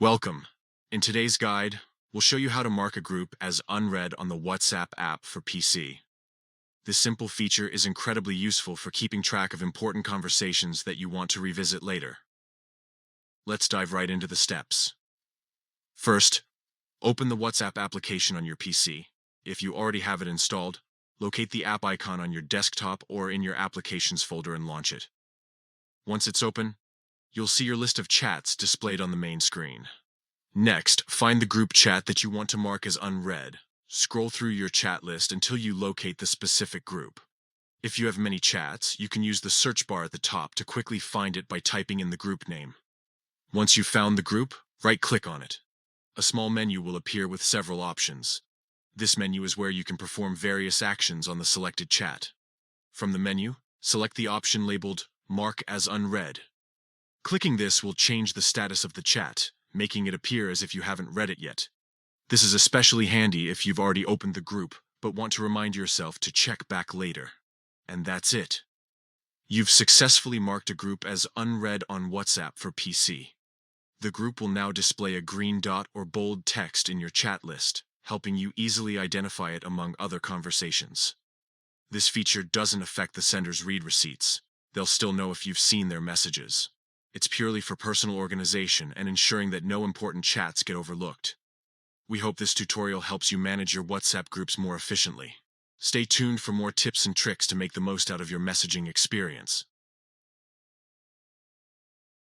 Welcome. In today's guide, we'll show you how to mark a group as unread on the WhatsApp app for PC. This simple feature is incredibly useful for keeping track of important conversations that you want to revisit later. Let's dive right into the steps. First, open the WhatsApp application on your PC. If you already have it installed, locate the app icon on your desktop or in your Applications folder and launch it. Once it's open, you'll see your list of chats displayed on the main screen. Next, find the group chat that you want to mark as unread. Scroll through your chat list until you locate the specific group. If you have many chats, you can use the search bar at the top to quickly find it by typing in the group name. Once you've found the group, right-click on it. A small menu will appear with several options. This menu is where you can perform various actions on the selected chat. From the menu, select the option labeled Mark as Unread. Clicking this will change the status of the chat, making it appear as if you haven't read it yet. This is especially handy if you've already opened the group, but want to remind yourself to check back later. And that's it. You've successfully marked a group as unread on WhatsApp for PC. The group will now display a green dot or bold text in your chat list, helping you easily identify it among other conversations. This feature doesn't affect the sender's read receipts. They'll still know if you've seen their messages. It's purely for personal organization and ensuring that no important chats get overlooked. We hope this tutorial helps you manage your WhatsApp groups more efficiently. Stay tuned for more tips and tricks to make the most out of your messaging experience.